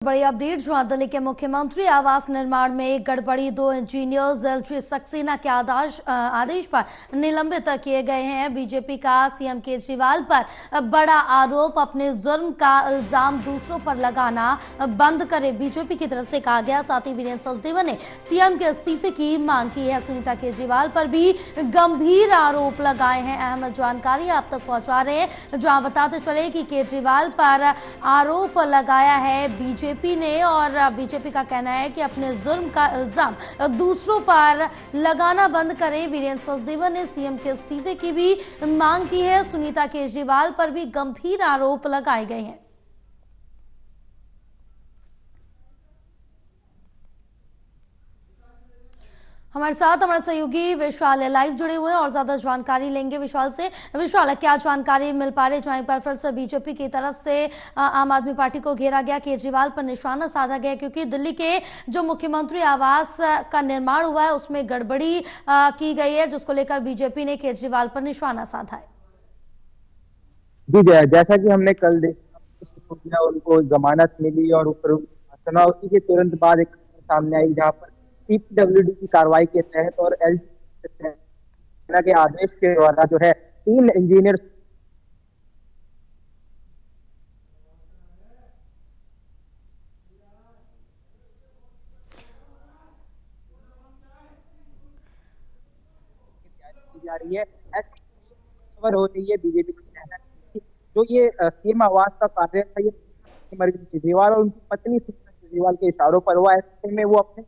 बड़ी अपडेट जहां दिल्ली के मुख्यमंत्री आवास निर्माण में गड़बड़ी, 2 इंजीनियर्स एलजी सक्सेना के आदेश पर निलंबित किए गए हैं। बीजेपी का सीएम केजरीवाल पर बड़ा आरोप, अपने जुर्म का इल्जाम दूसरों पर लगाना बंद करे, बीजेपी की तरफ से कहा गया। साथ ही वीरेंद्र सचदेवा ने सीएम के इस्तीफे की मांग की है। सुनीता केजरीवाल पर भी गंभीर आरोप लगाए हैं। अहम जानकारी आप तक पहुंचा रहे हैं, जहां बताते चले कि केजरीवाल पर आरोप लगाया है बीजेपी ने, और बीजेपी का कहना है कि अपने जुर्म का इल्जाम दूसरों पर लगाना बंद करें। वीरेंद्र सचदेवा ने सीएम के इस्तीफे की भी मांग की है। सुनीता केजरीवाल पर भी गंभीर आरोप लगाए गए हैं। हमारे साथ हमारे सहयोगी विशाल लाइव जुड़े हुए हैं और ज्यादा जानकारी लेंगे विशाल से। विशाल, क्या जानकारी मिल पा रही, जहां पर फिर से बीजेपी की तरफ से आम आदमी पार्टी को घेरा गया, केजरीवाल पर निशाना साधा गया, क्योंकि दिल्ली के जो मुख्यमंत्री आवास का निर्माण हुआ है उसमें गड़बड़ी की गई है, जिसको लेकर बीजेपी ने केजरीवाल पर निशाना साधा है। जी जैसा कि हमने कल देखा, उनको जमानत मिली और सुना, उसी के तुरंत बाद एक सामने आई जहां पर सीपीडब्ल्यूडी की कार्रवाई के तहत और एलजी के आदेश के द्वारा जो है 3 इंजीनियर जा रही है। ऐसी खबर हो रही है, बीजेपी का कहना है कि जो ये सीएम आवास का कार्य था, ये केजरीवाल और उनकी पत्नी सुनीता केजरीवाल के इशारों पर हुआ। ऐसे में वो अपने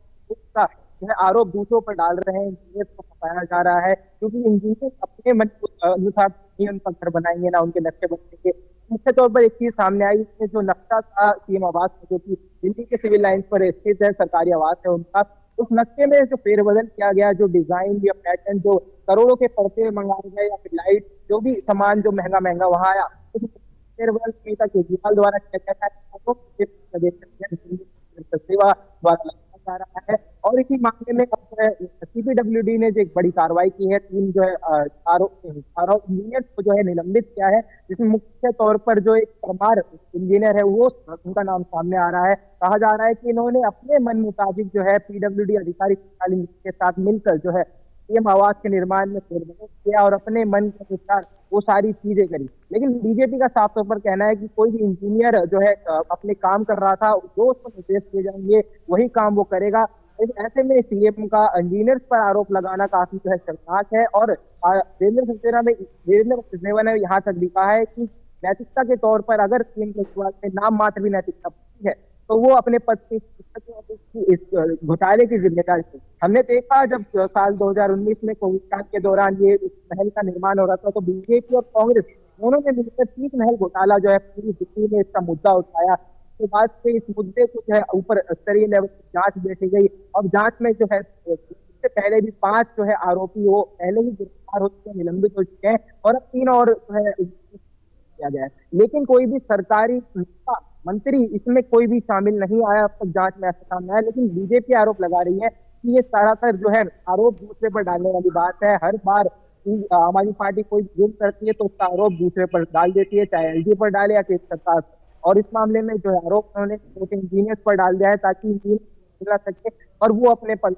का जो है आरोप दूसरों पर डाल रहे हैं। इंजीनियर को फंसाया जा रहा है, क्योंकि इंजीनियर अपने मन अनुसार नहीं उनका घर बनाएंगे, ना उनके नक्शे बनेंगे। निश्चित तौर पर एक चीज सामने आई, इसमें जो नक्शा था सीएम आवास जो कि दिल्ली के सिविल लाइन पर स्थित है, सरकारी आवास है उनका, उस नक्शे में जो फेरबदल किया गया, जो डिजाइन या पैटर्न, जो करोड़ों के पर्दे मंगाए गए या फिर लाइट, जो भी सामान जो महंगा महंगा वहां आया, उस फेरबदल सुनीता केजरीवाल द्वारा किया गया जा रहा है। और इसी मामले में सीपीडब्ल्यूडी ने जो एक बड़ी कार्रवाई की है, 3 जो है चारों इंजीनियर को जो है निलंबित किया है, जिसमें मुख्य तौर पर जो एक परमार इंजीनियर है वो उनका नाम सामने आ रहा है। कहा जा रहा है कि इन्होंने अपने मन मुताबिक जो है पीडब्ल्यूडी अधिकारी के साथ मिलकर जो है सीएम आवास के निर्माण में फेरबदल किया और अपने मन के अनुसार वो सारी चीजें करी। लेकिन बीजेपी का साफ तौर पर कहना है कि कोई भी इंजीनियर जो है अपने काम कर रहा था, जो उसको निर्देश दिए जाएंगे वही काम वो करेगा। ऐसे में सीएम का इंजीनियर्स पर आरोप लगाना काफी जो है शर्मनाक है। और वीरेंद्र सचदेवा ने यहाँ तक भी कहा है कि नैतिकता के तौर पर अगर सीएम केजरीवाल में नाम मात्र भी नैतिकता है तो वो अपने पद से इस घोटाले की जिम्मेदारी थी। हमने देखा जब साल 2019 में कोविड काल के दौरान ये महल का निर्माण हो रहा था, तो बीजेपी और कांग्रेस दोनों ने मिलकर 30 महल घोटाला जो है पूरी दिल्ली में इसका मुद्दा उठाया। उसके बाद से इस मुद्दे को जो है ऊपर स्तरीय लेवल की जांच बैठी गई, और जांच में जो है इससे पहले भी 5 जो है आरोपी वो पहले ही गिरफ्तार हो चुके हैं, निलंबित हो चुके हैं, और अब 3 और जो है किया गया है। लेकिन कोई भी सरकारी मंत्री इसमें कोई भी शामिल नहीं आया, अब तक जांच में ऐसा सामने आया। लेकिन बीजेपी आरोप लगा रही है कि ये सारातर जो है आरोप दूसरे पर डालने वाली बात है। हर बार आम आदमी पार्टी कोई जुर्म करती है तो उसका आरोप दूसरे पर डाल देती है, चाहे एलजी पर डाले या केंद्र सरकार पर। और इस मामले में जो है आरोप उन्होंने इंजीनियर्स पर डाल दिया है, ताकि इंजीनियर मिला सके और वो अपने पद।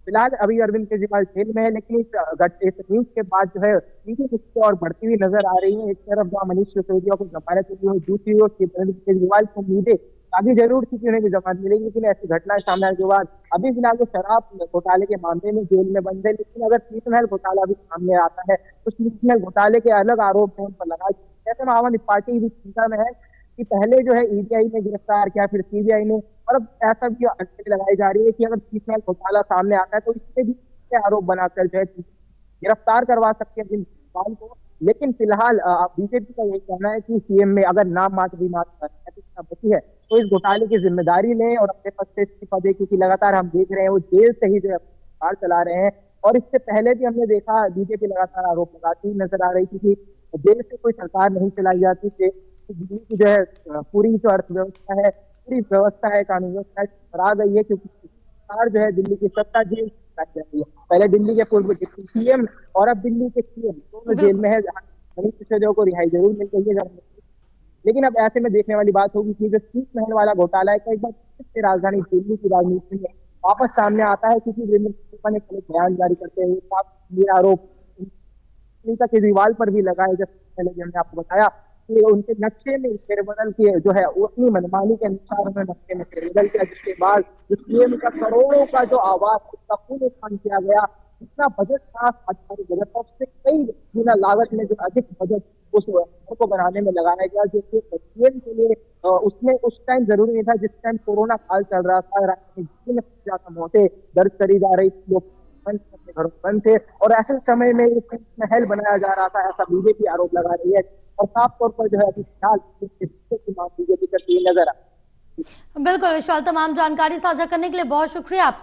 फिलहाल अभी अरविंद केजरीवाल जेल में है, लेकिन इस न्यूज के बाद जो है इनकी मुश्किलें और बढ़ती हुई नजर आ रही है। एक तरफ जहाँ मनीष सिसोदिया को जमानत मिली हुई, दूसरी ओर अरविंद केजरीवाल को उम्मीदें आगे जरूर थी कि उन्हें भी जमानत मिलेगी, लेकिन ऐसी घटनाएं सामने आने के बाद अभी फिलहाल वो शराब घोटाले के मामले में जेल में बंद है। लेकिन अगर शीतमहल घोटाला भी सामने आता है तो शीतमहल घोटाले के अलग आरोप उन पर लगा। ऐसे में आम आदमी पार्टी भी चिंता में है कि पहले जो है ईडीआई ने गिरफ्तार किया, फिर सीबीआई ने, और अब ऐसा भी लगाई जा रही है कि अगर शीतमहल घोटाला सामने आता है तो इससे भी आरोप बनाकर जो है गिरफ्तार करवा सकते हैं केजरीवाल को। लेकिन फिलहाल बीजेपी का यही कहना है कि सीएम में अगर नाम मात्र भी बची है तो इस घोटाले की जिम्मेदारी लें और अपने पद से इस्तीफा दें, क्योंकि लगातार हम देख रहे हैं वो जेल से ही जो है कार चला रहे हैं। और इससे पहले भी हमने देखा बीजेपी लगातार आरोप लगाती नजर आ रही थी कि जेल से कोई सरकार नहीं चलाई जाती, दिल्ली की जो है पूरी जो अर्थव्यवस्था है, पूरी व्यवस्था है, कानून व्यवस्था आ गई है, क्योंकि सरकार जो है दिल्ली की सत्ता जेल जाती है। पहले दिल्ली के पूर्व डिप्टी सीएम और अब दिल्ली के सीएम दोनों जेल में है। मनीष सिसोदिया को रिहाई जरूर मिल गई है, लेकिन अब ऐसे में देखने वाली बात होगी कि जो शीश महल वाला घोटाला है, एक बार फिर से राजधानी दिल्ली की राजनीति में वापस सामने आता है, क्योंकि वीरेंद्र कुमार ने कल एक बयान जारी करते हुए साफ ये आरोप सुनीता केजरीवाल पर भी लगाए, जैसे पहले जो हमने आपको बताया कि उनके नक्शे में फेरबदल की जो है वो अपनी मनमानी के अनुसार उन्होंने नक्शे में फेरबदल किया, जिसके बाद जो सीएम का करोड़ों का जो आवास उसका पुनर्निर्माण किया गया, जितना बजट था आधिकारिक बजट था उससे कई गुना लागत में जो अधिक बजट उस घर को बनाने में लगाया गया, जो कि सीएम के लिए उसमें उस टाइम जरूरी नहीं था, जिस टाइम कोरोना काल चल रहा था, राज्य में ज्यादा मौतें दर्ज करी जा रही थी, लोग अपने घरों में बंद थे, और ऐसे समय में ये महल बनाया जा रहा था, ऐसा बीजेपी आरोप लगा रही है। और साफ तौर पर जो है अभी फिलहाल बीजेपी करती हुई नजर आ। बिल्कुल विशाल, तमाम जानकारी साझा करने के लिए बहुत शुक्रिया आपका।